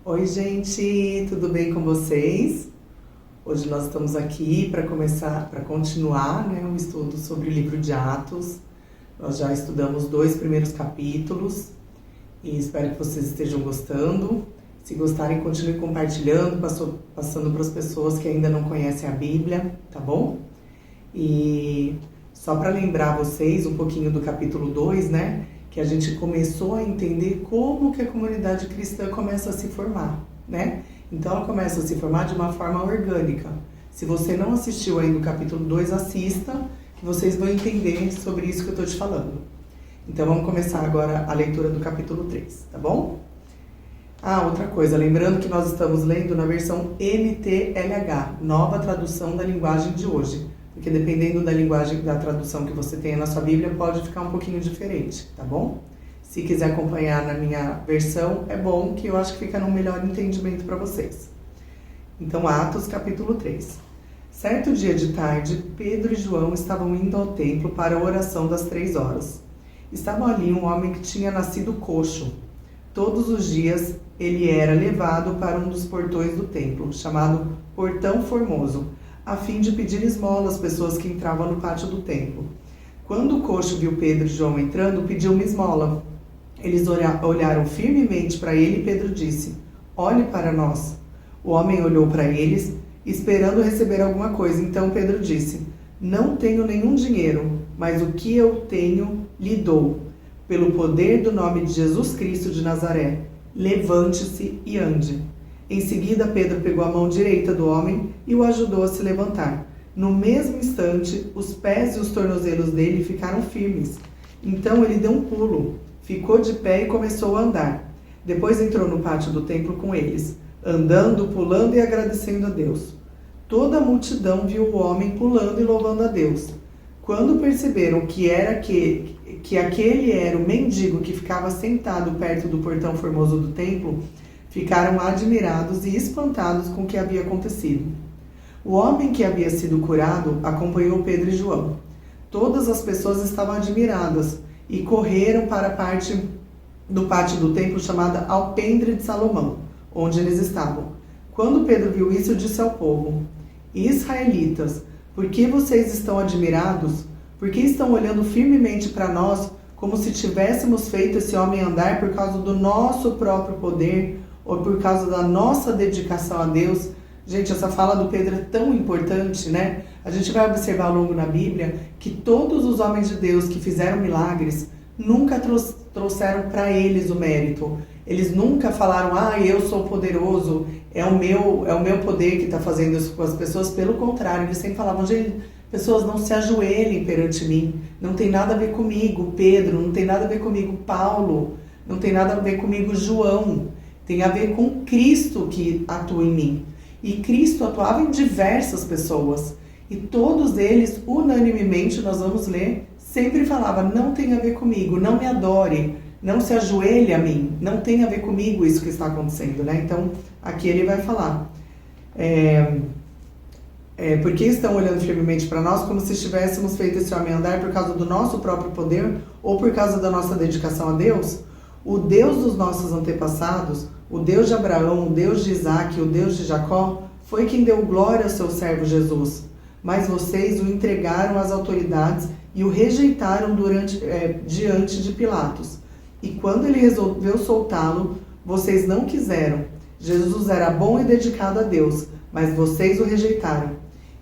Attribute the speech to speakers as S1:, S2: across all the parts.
S1: Oi, gente, tudo bem com vocês? Hoje nós estamos aqui para continuar, o estudo sobre o livro de Atos. Nós já estudamos 2 primeiros capítulos e espero que vocês estejam gostando. Se gostarem, continue compartilhando, passando para as pessoas que ainda não conhecem a Bíblia, tá bom? E só para lembrar vocês um pouquinho do capítulo 2, que a gente começou a entender como que a comunidade cristã começa a se formar, Então ela começa a se formar de uma forma orgânica. Se você não assistiu ainda o capítulo 2, assista, que vocês vão entender sobre isso que eu estou te falando. Então vamos começar agora a leitura do capítulo 3, tá bom? Outra coisa, lembrando que nós estamos lendo na versão NTLH, nova tradução da linguagem de hoje. Porque dependendo da linguagem, da tradução que você tenha na sua Bíblia, pode ficar um pouquinho diferente, tá bom? Se quiser acompanhar na minha versão, é bom, que eu acho que fica num melhor entendimento para vocês. Então, Atos, capítulo 3. Certo dia de tarde, Pedro e João estavam indo ao templo para a oração das 3 horas. Estava ali um homem que tinha nascido coxo. Todos os dias, ele era levado para um dos portões do templo, chamado Portão Formoso, a fim de pedir esmola às pessoas que entravam no pátio do templo. Quando o coxo viu Pedro e João entrando, pediu uma esmola. Eles olharam firmemente para ele e Pedro disse: "Olhe para nós." O homem olhou para eles, esperando receber alguma coisa. Então Pedro disse: "Não tenho nenhum dinheiro, mas o que eu tenho lhe dou. Pelo poder do nome de Jesus Cristo de Nazaré, levante-se e ande." Em seguida, Pedro pegou a mão direita do homem e o ajudou a se levantar. No mesmo instante, os pés e os tornozelos dele ficaram firmes. Então ele deu um pulo, ficou de pé e começou a andar. Depois entrou no pátio do templo com eles, andando, pulando e agradecendo a Deus. Toda a multidão viu o homem pulando e louvando a Deus. Quando perceberam que aquele era o mendigo que ficava sentado perto do portão formoso do templo, ficaram admirados e espantados com o que havia acontecido. O homem que havia sido curado acompanhou Pedro e João. Todas as pessoas estavam admiradas e correram para a parte do pátio do templo chamada Alpendre de Salomão, onde eles estavam. Quando Pedro viu isso, disse ao povo: "Israelitas, por que vocês estão admirados? Por que estão olhando firmemente para nós, como se tivéssemos feito esse homem andar por causa do nosso próprio poder, ou por causa da nossa dedicação a Deus?" Gente, essa fala do Pedro é tão importante, A gente vai observar ao longo na Bíblia que todos os homens de Deus que fizeram milagres nunca trouxeram para eles o mérito. Eles nunca falaram: "Eu sou poderoso, é o meu poder que está fazendo isso com as pessoas." Pelo contrário, eles sempre falavam: "Gente, pessoas, não se ajoelhem perante mim. Não tem nada a ver comigo, Pedro. Não tem nada a ver comigo, Paulo. Não tem nada a ver comigo, João. Tem a ver com Cristo que atua em mim." E Cristo atuava em diversas pessoas. E todos eles, unanimemente, nós vamos ler, sempre falavam: "Não tem a ver comigo, não me adore, não se ajoelhe a mim, não tem a ver comigo isso que está acontecendo." Então, aqui ele vai falar: "Porque estão olhando firmemente para nós, como se tivéssemos feito esse homem andar por causa do nosso próprio poder ou por causa da nossa dedicação a Deus? O Deus dos nossos antepassados, o Deus de Abraão, o Deus de Isaac, o Deus de Jacó, foi quem deu glória ao seu servo Jesus. Mas vocês o entregaram às autoridades e o rejeitaram diante de Pilatos. E quando ele resolveu soltá-lo, vocês não quiseram. Jesus era bom e dedicado a Deus, mas vocês o rejeitaram.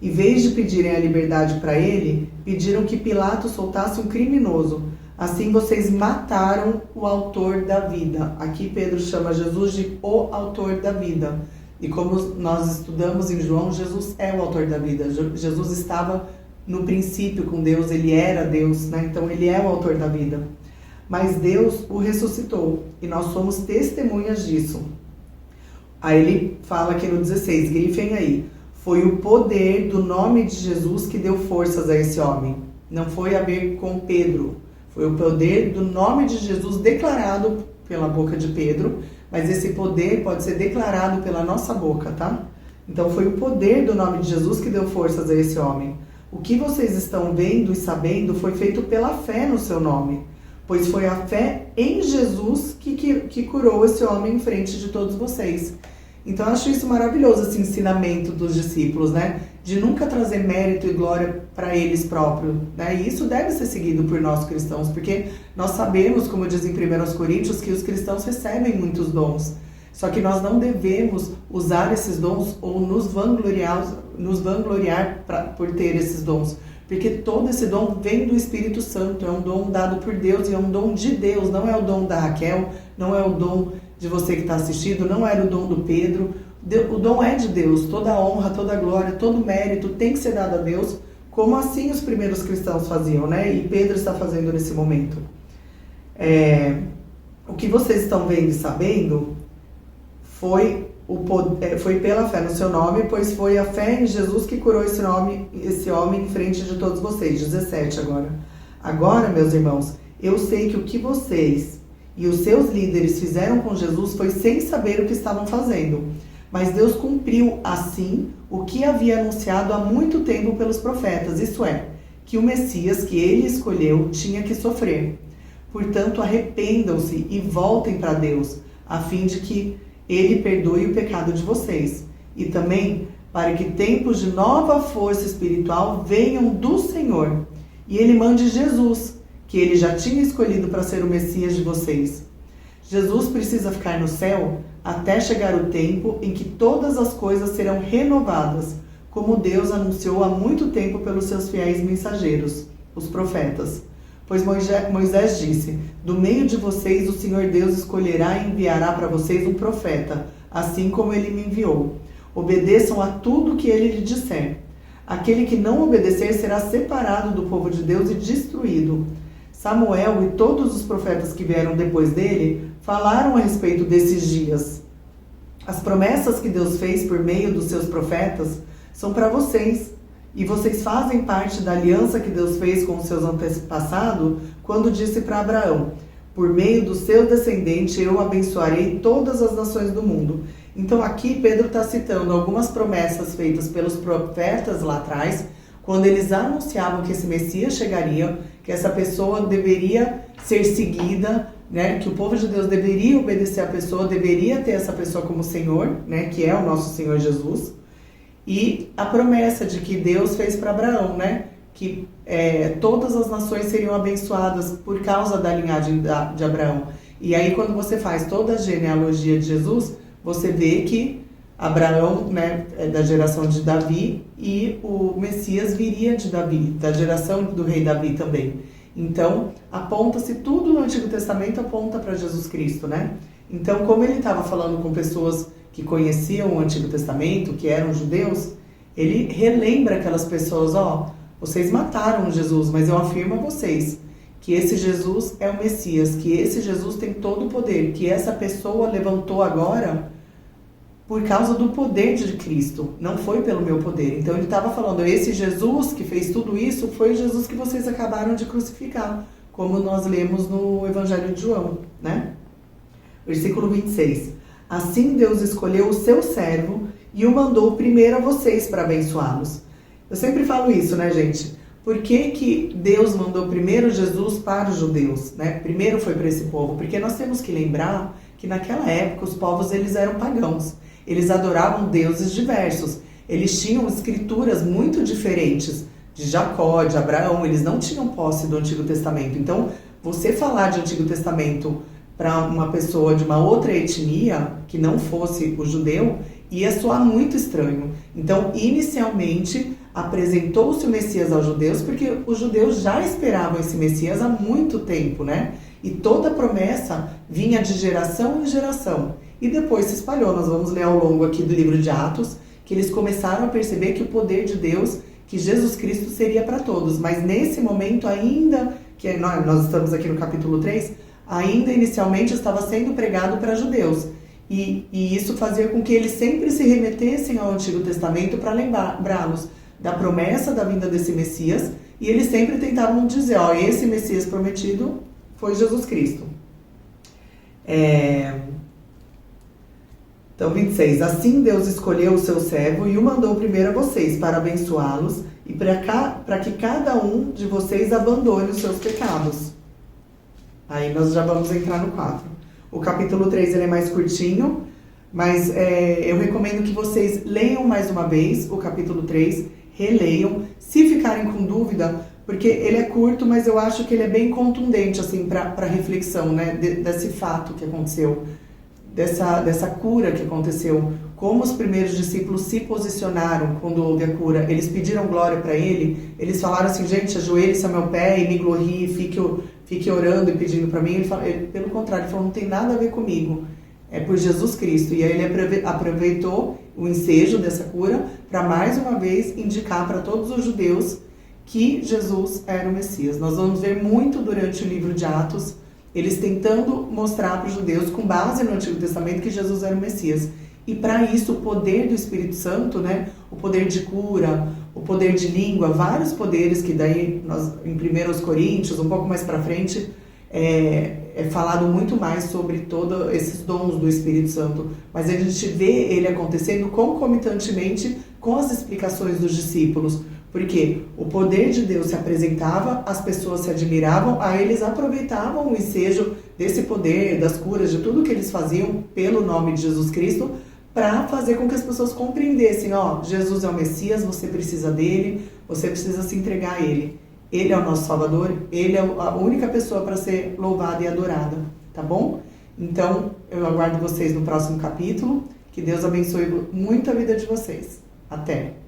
S1: Em vez de pedirem a liberdade para ele, pediram que Pilatos soltasse um criminoso. Assim vocês mataram o autor da vida." Aqui Pedro chama Jesus de o autor da vida. E como nós estudamos em João, Jesus é o autor da vida. Jesus estava no princípio com Deus, ele era Deus, Então ele é o autor da vida. Mas Deus o ressuscitou e nós somos testemunhas disso. Aí ele fala aqui no 16, grifem aí: "Foi o poder do nome de Jesus que deu forças a esse homem." Não foi a ver com Pedro. Foi o poder do nome de Jesus declarado pela boca de Pedro, mas esse poder pode ser declarado pela nossa boca, tá? Então foi o poder do nome de Jesus que deu forças a esse homem. O que vocês estão vendo e sabendo foi feito pela fé no seu nome. pois foi a fé em Jesus que curou esse homem em frente de todos vocês. Então eu acho isso maravilhoso, esse ensinamento dos discípulos, né? De nunca trazer mérito e glória para eles próprios, né? E isso deve ser seguido por nós cristãos, porque nós sabemos, como diz em 1 Coríntios, que os cristãos recebem muitos dons. Só que nós não devemos usar esses dons ou nos vangloriar por ter esses dons. Porque todo esse dom vem do Espírito Santo, é um dom dado por Deus e é um dom de Deus, não é o dom da Raquel, não é o dom de você que está assistindo, não era o dom do Pedro. O dom é de Deus, toda a honra, toda a glória, todo o mérito tem que ser dado a Deus, como assim os primeiros cristãos faziam, né? E Pedro está fazendo nesse momento. O que vocês estão vendo e sabendo foi pela fé no seu nome, pois foi a fé em Jesus que curou esse homem em frente de todos vocês. 17 agora. Agora, meus irmãos, eu sei que o que vocês e os seus líderes fizeram com Jesus foi sem saber o que estavam fazendo. Mas Deus cumpriu, assim, o que havia anunciado há muito tempo pelos profetas, isto é, que o Messias que ele escolheu tinha que sofrer. Portanto, arrependam-se e voltem para Deus, a fim de que ele perdoe o pecado de vocês. E também para que tempos de nova força espiritual venham do Senhor. E ele mande Jesus, que ele já tinha escolhido para ser o Messias de vocês. Jesus precisa ficar no céu até chegar o tempo em que todas as coisas serão renovadas, como Deus anunciou há muito tempo pelos seus fiéis mensageiros, os profetas. Pois Moisés disse: do meio de vocês o Senhor Deus escolherá e enviará para vocês um profeta, assim como ele me enviou. Obedeçam a tudo que ele lhe disser. Aquele que não obedecer será separado do povo de Deus e destruído. Samuel e todos os profetas que vieram depois dele falaram a respeito desses dias. As promessas que Deus fez por meio dos seus profetas são para vocês. E vocês fazem parte da aliança que Deus fez com os seus antepassados quando disse para Abraão: por meio do seu descendente eu abençoarei todas as nações do mundo. Então aqui Pedro está citando algumas promessas feitas pelos profetas lá atrás, quando eles anunciavam que esse Messias chegaria, que essa pessoa deveria ser seguida, né, que o povo de Deus deveria obedecer a pessoa, deveria ter essa pessoa como Senhor, né, que é o nosso Senhor Jesus. E a promessa de que Deus fez para Abraão, né? Que todas as nações seriam abençoadas por causa da linhagem de Abraão. E aí quando você faz toda a genealogia de Jesus, você vê que Abraão, né, é da geração de Davi e o Messias viria de Davi, da geração do rei Davi também. Então, aponta-se tudo no Antigo Testamento, aponta para Jesus Cristo, né? Então, como ele estava falando com pessoas que conheciam o Antigo Testamento, que eram judeus, ele relembra aquelas pessoas: vocês mataram Jesus, mas eu afirmo a vocês que esse Jesus é o Messias, que esse Jesus tem todo o poder, que essa pessoa levantou agora por causa do poder de Cristo, não foi pelo meu poder. Então ele estava falando: esse Jesus que fez tudo isso foi o Jesus que vocês acabaram de crucificar, como nós lemos no Evangelho de João, né? Versículo 26. Assim Deus escolheu o seu servo e o mandou primeiro a vocês para abençoá-los. Eu sempre falo isso, né, gente? Por que Deus mandou primeiro Jesus para os judeus, né? Primeiro foi para esse povo? Porque nós temos que lembrar que naquela época os povos eles eram pagãos. Eles adoravam deuses diversos. Eles tinham escrituras muito diferentes de Jacó, de Abraão. Eles não tinham posse do Antigo Testamento. Então, você falar de Antigo Testamento para uma pessoa de uma outra etnia, que não fosse o judeu, ia soar muito estranho. Então, inicialmente, apresentou-se o Messias aos judeus, porque os judeus já esperavam esse Messias há muito tempo, né? E toda a promessa vinha de geração em geração. E depois se espalhou. Nós vamos ler ao longo aqui do livro de Atos, que eles começaram a perceber que o poder de Deus, que Jesus Cristo seria para todos. Mas nesse momento, ainda, que nós estamos aqui no capítulo 3, ainda inicialmente estava sendo pregado para judeus. E isso fazia com que eles sempre se remetessem ao Antigo Testamento para lembrá-los da promessa da vinda desse Messias. E eles sempre tentavam dizer: esse Messias prometido foi Jesus Cristo. Então, 26. Assim Deus escolheu o seu servo e o mandou primeiro a vocês para abençoá-los e para que cada um de vocês abandone os seus pecados. Aí nós já vamos entrar no 4. O capítulo 3 ele é mais curtinho, mas eu recomendo que vocês leiam mais uma vez o capítulo 3, releiam, se ficarem com dúvida, porque ele é curto, mas eu acho que ele é bem contundente assim, para reflexão, né, desse fato que aconteceu, dessa cura que aconteceu, como os primeiros discípulos se posicionaram quando houve a cura. Eles pediram glória para ele, eles falaram assim, gente, ajoelhe-se ao meu pé e me glorie, fique orando e pedindo para mim. Ele, pelo contrário, ele falou, não tem nada a ver comigo, é por Jesus Cristo. E aí ele aproveitou o ensejo dessa cura para mais uma vez indicar para todos os judeus que Jesus era o Messias. Nós vamos ver muito durante o livro de Atos, eles tentando mostrar para os judeus, com base no Antigo Testamento, que Jesus era o Messias. E para isso, o poder do Espírito Santo, né, o poder de cura, o poder de língua, vários poderes que daí, nós, em 1 Coríntios, um pouco mais para frente, é falado muito mais sobre todos esses dons do Espírito Santo. Mas a gente vê ele acontecendo concomitantemente com as explicações dos discípulos. Porque o poder de Deus se apresentava, as pessoas se admiravam, aí eles aproveitavam o ensejo desse poder, das curas, de tudo que eles faziam pelo nome de Jesus Cristo, para fazer com que as pessoas compreendessem, ó, Jesus é o Messias, você precisa dele, você precisa se entregar a ele. Ele é o nosso Salvador, ele é a única pessoa para ser louvada e adorada, tá bom? Então, eu aguardo vocês no próximo capítulo, que Deus abençoe muito a vida de vocês. Até!